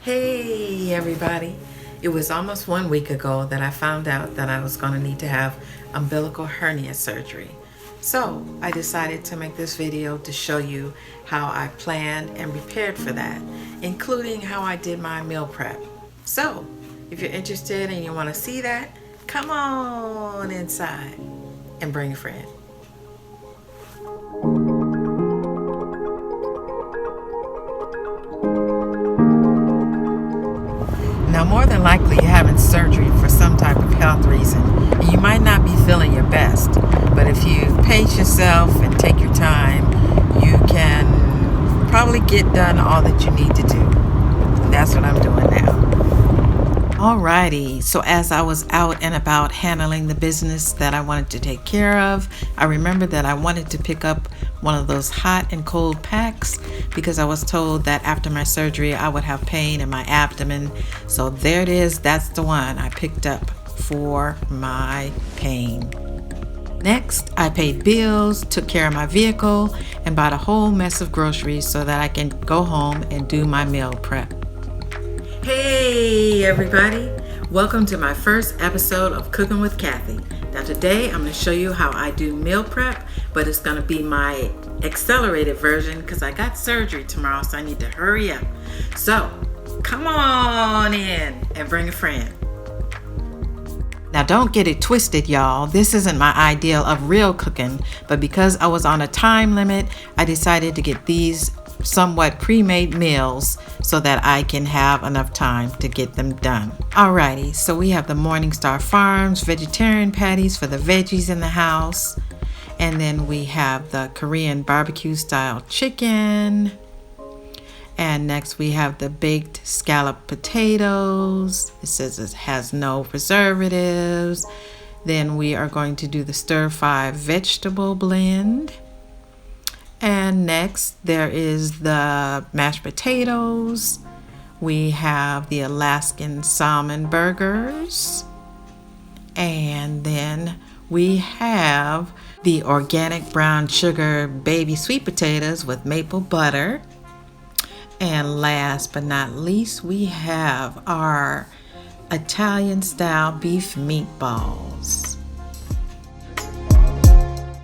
Hey everybody! It was almost 1 week ago that I found out that I was going to need to have umbilical hernia surgery. So I decided to make this video to show you how I planned and prepared for that, including how I did my meal prep. So if you're interested and you want to see that, come on inside and bring a friend. Now, more than likely, you're having surgery for some type of health reason, and you might not be feeling your best. But if you pace yourself and take your time, you can probably get done all that you need to do. And that's what I'm doing now. Alrighty, so as I was out and about handling the business that I wanted to take care of, I remembered that I wanted to pick up one of those hot and cold packs because I was told that after my surgery I would have pain in my abdomen. So there it is, that's the one I picked up for my pain. Next, I paid bills, took care of my vehicle, and bought a whole mess of groceries so that I can go home and do my meal prep. Hey everybody! Welcome to my first episode of Cookin with Kathie. Now today I'm going to show you how I do meal prep, but it's going to be my accelerated version because I got surgery tomorrow, so I need to hurry up. So come on in and bring a friend. Now don't get it twisted, y'all. This isn't my ideal of real cooking, but because I was on a time limit, I decided to get these somewhat pre-made meals so that I can have enough time to get them done. Alrighty, so we have the Morningstar Farms vegetarian patties for the veggies in the house, and then we have the Korean barbecue style chicken, and next we have the baked scallop potatoes. It says it has no preservatives. Then we are going to do the stir-fry vegetable blend. And next, there is the mashed potatoes. We have the Alaskan salmon burgers. And then we have the organic brown sugar baby sweet potatoes with maple butter. And last but not least, we have our Italian style beef meatballs.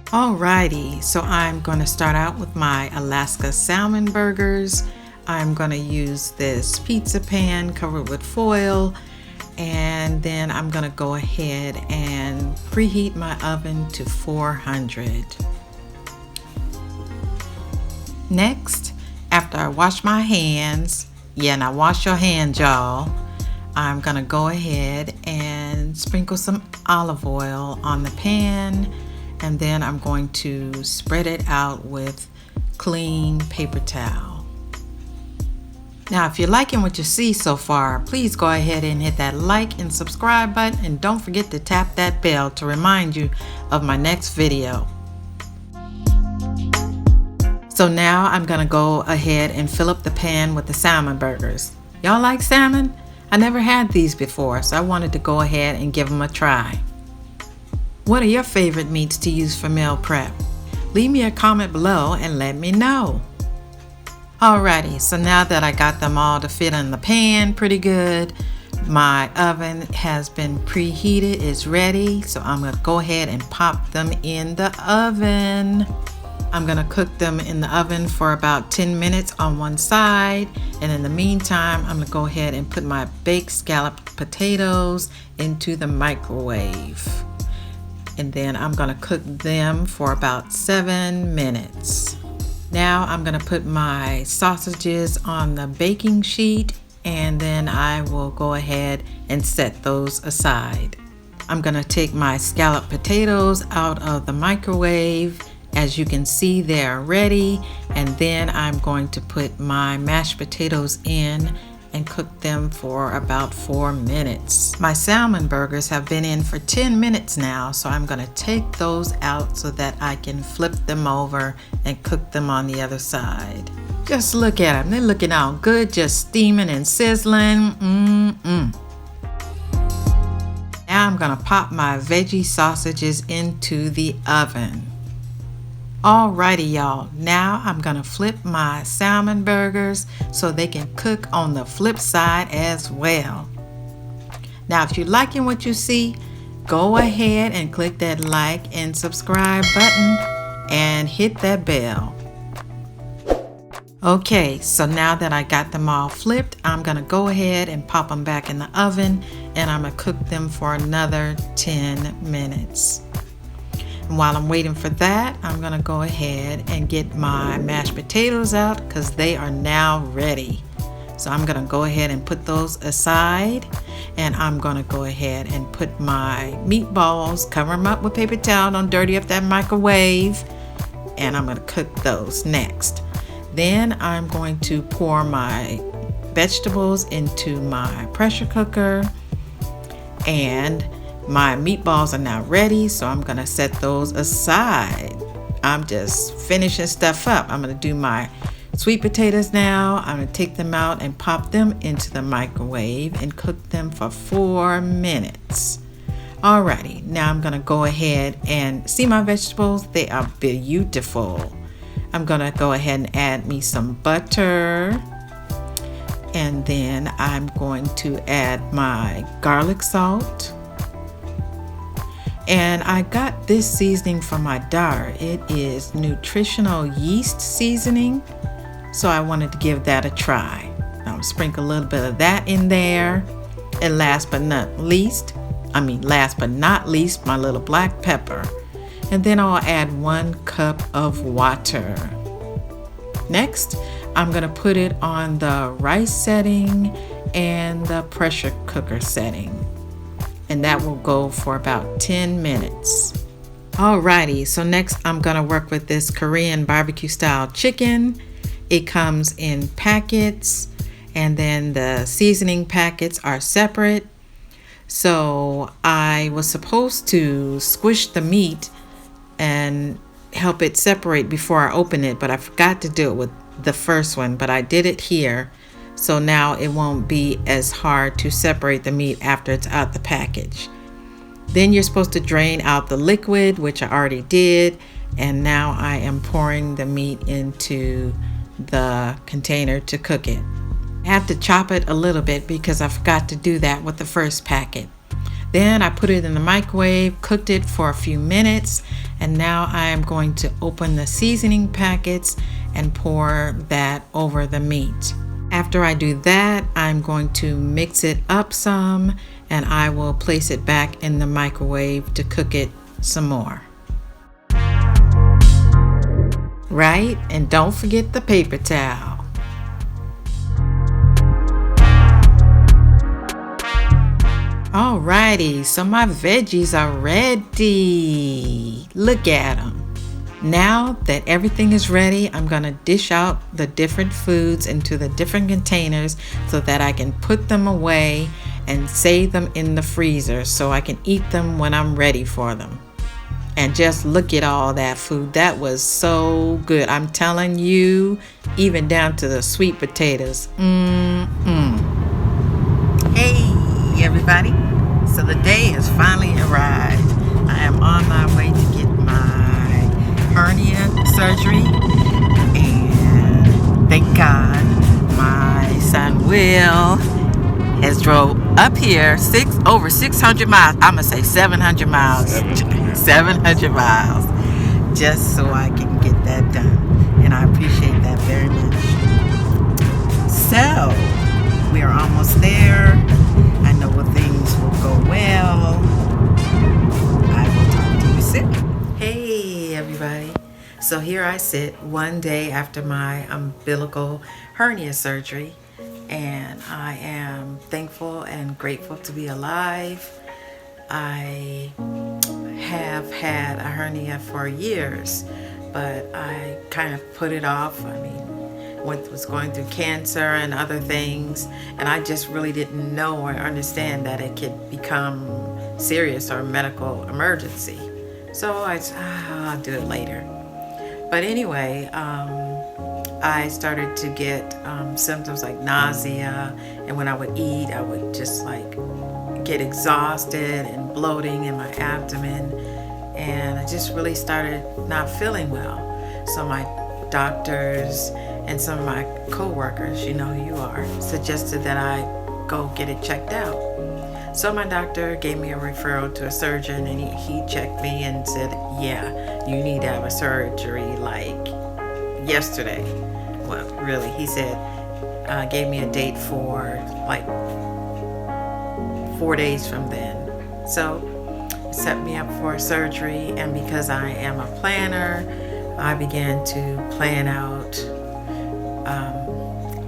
Alrighty, so I'm going to start out with my Alaska salmon burgers. I'm going to use this pizza pan covered with foil, and then I'm going to go ahead and preheat my oven to 400. Next, after I wash my hands, now wash your hands, y'all, I'm going to go ahead and sprinkle some olive oil on the pan. And then I'm going to spread it out with clean paper towel. Now, if you're liking what you see so far, please go ahead and hit that like and subscribe button, and don't forget to tap that bell to remind you of my next video. So now I'm gonna go ahead and fill up the pan with the salmon burgers. Y'all like salmon? I never had these before, so I wanted to go ahead and give them a try. What are your favorite meats to use for meal prep? Leave me a comment below and let me know. Alrighty, so now that I got them all to fit in the pan pretty good, my oven has been preheated, it's ready, so I'm going to go ahead and pop them in the oven. I'm going to cook them in the oven for about 10 minutes on one side, and in the meantime, I'm going to go ahead and put my baked scalloped potatoes into the microwave. And then I'm going to cook them for about 7 minutes. Now I'm going to put my sausages on the baking sheet, and then I will go ahead and set those aside. I'm going to take my scalloped potatoes out of the microwave. As you can see, they're ready, and then I'm going to put my mashed potatoes in and cook them for about 4 minutes. My salmon burgers have been in for 10 minutes now, so I'm going to take those out so that I can flip them over and cook them on the other side. Just look at them. They're looking all good, just steaming and sizzling. Now I'm going to pop my veggie sausages into the oven. Alrighty, y'all. Now I'm gonna flip my salmon burgers so they can cook on the flip side as well. Now, if you're liking what you see, go ahead and click that like and subscribe button and hit that bell. Okay, so now that I got them all flipped, I'm gonna go ahead and pop them back in the oven, and I'm gonna cook them for another 10 minutes. And while I'm waiting for that, I'm gonna go ahead and get my mashed potatoes out because they are now ready. So I'm gonna go ahead and put those aside, and I'm gonna go ahead and put my meatballs, cover them up with paper towel, don't dirty up that microwave, and I'm gonna cook those next. Then I'm going to pour my vegetables into my pressure cooker, and my meatballs are now ready, so I'm gonna set those aside. I'm just finishing stuff up. I'm gonna do my sweet potatoes now. I'm gonna take them out and pop them into the microwave and cook them for 4 minutes. Alrighty, now I'm gonna go ahead and see my vegetables. They are beautiful. I'm gonna go ahead and add me some butter, and then I'm going to add my garlic salt. And I got this seasoning from my daughter. It is nutritional yeast seasoning, so I wanted to give that a try. I'll sprinkle a little bit of that in there, and last but not least, my little black pepper. And then I'll add 1 cup of water. Next, I'm gonna put it on the rice setting and the pressure cooker setting, and that will go for about 10 minutes. Alrighty, so next I'm gonna work with this Korean barbecue style chicken. It comes in packets, and then the seasoning packets are separate. So I was supposed to squish the meat and help it separate before I open it, but I forgot to do it with the first one, but I did it here. So now it won't be as hard to separate the meat after it's out the package. Then you're supposed to drain out the liquid, which I already did, and now I am pouring the meat into the container to cook it. I have to chop it a little bit because I forgot to do that with the first packet. Then I put it in the microwave, cooked it for a few minutes, and now I am going to open the seasoning packets and pour that over the meat. After I do that, I'm going to mix it up some, and I will place it back in the microwave to cook it some more. Right? And don't forget the paper towel. Alrighty, so my veggies are ready. Look at them. Now that everything is ready, I'm gonna dish out the different foods into the different containers so that I can put them away and save them in the freezer so I can eat them when I'm ready for them. And just look at all that food. That was so good. I'm telling you, even down to the sweet potatoes. Hey, everybody. So the day has finally arrived. I am on my way to get my hernia surgery, and thank God my son Will has drove up here over 600 miles. I'm gonna say 700 miles. 700 miles just so I can get that done, and I appreciate that very much. So we are almost there. I know things will go well. I will talk to you soon. Hey everybody. So here I sit one day after my umbilical hernia surgery, and I am thankful and grateful to be alive. I have had a hernia for years, but I kind of put it off. I mean, was going through cancer and other things, and I just really didn't know or understand that it could become serious or a medical emergency. So I said, I'll do it later. But anyway, I started to get symptoms like nausea, and when I would eat, I would just like get exhausted and bloating in my abdomen, and I just really started not feeling well. So my doctors and some of my co-workers, you know who you are, suggested that I go get it checked out. So my doctor gave me a referral to a surgeon, and he checked me and said, yeah, you need to have a surgery like yesterday. Well, really, he said, gave me a date for like 4 days from then. So set me up for surgery, and because I am a planner, I began to plan out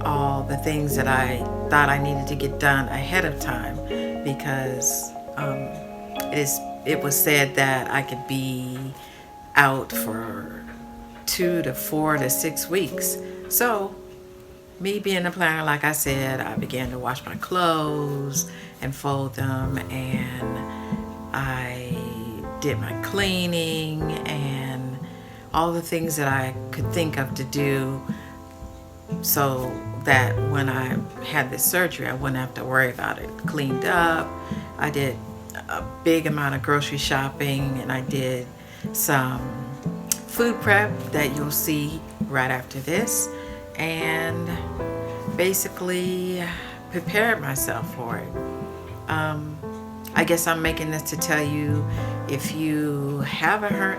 all the things that I thought I needed to get done ahead of time, because it was said that I could be out for 2 to 4 to 6 weeks. So me being a planner, like I said, I began to wash my clothes and fold them, and I did my cleaning and all the things that I could think of to do, so that when I had this surgery, I wouldn't have to worry about it. Cleaned up, I did a big amount of grocery shopping, and I did some food prep that you'll see right after this, and basically prepared myself for it. I guess I'm making this to tell you, if you have a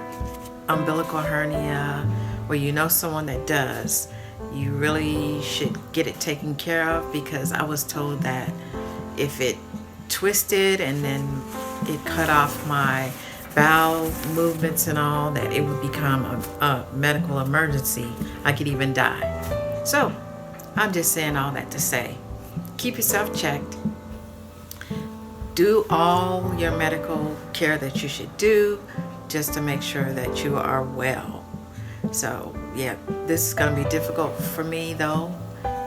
umbilical hernia, or you know someone that does, you really should get it taken care of, because I was told that if it twisted and then it cut off my bowel movements and all, that it would become a medical emergency. I could even die. So I'm just saying all that to say, keep yourself checked. Do all your medical care that you should do, just to make sure that you are well. So yeah, this is going to be difficult for me though,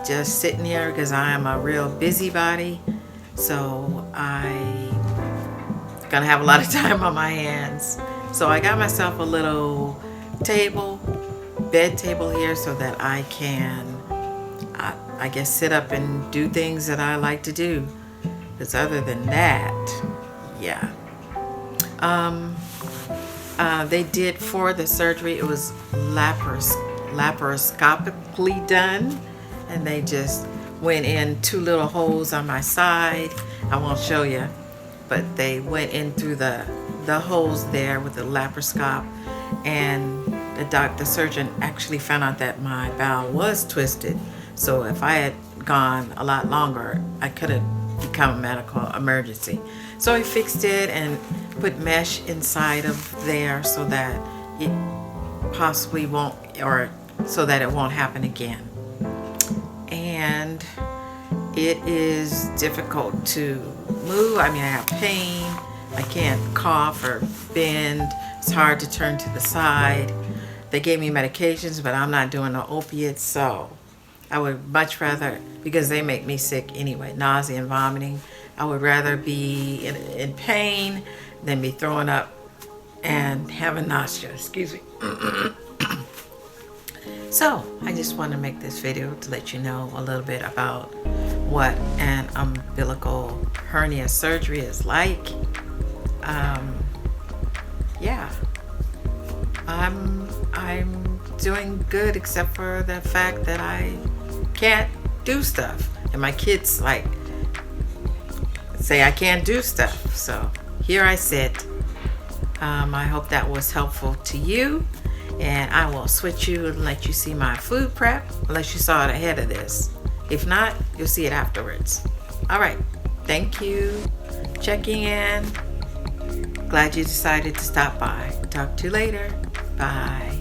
just sitting here, because I am a real busybody. So I'm going to have a lot of time on my hands. So I got myself a little bed table here, so that I can, I guess, sit up and do things that I like to do. Because other than that, yeah. They did, for the surgery, it was laparoscopically done, and they just went in 2 little holes on my side. I won't show you, but they went in through the holes there with the laparoscope, and the surgeon actually found out that my bowel was twisted. So if I had gone a lot longer, I could have become a medical emergency. So he fixed it and put mesh inside of there, so that it possibly won't, or so that it won't happen again. And it is difficult to move. I mean, I have pain. I can't cough or bend. It's hard to turn to the side. They gave me medications, but I'm not doing no opiates, so I would much rather, because they make me sick anyway, nausea and vomiting, I would rather be in pain than be throwing up and having nausea. Excuse me. So I just want to make this video to let you know a little bit about what an umbilical hernia surgery is like. Yeah, I'm doing good, except for the fact that I can't do stuff, and my kids like say I can't do stuff. So here I sit. I hope that was helpful to you, and I will switch you and let you see my food prep, unless you saw it ahead of this. If not, you'll see it afterwards. All right, thank you checking in. Glad you decided to stop by. Talk to you later. Bye.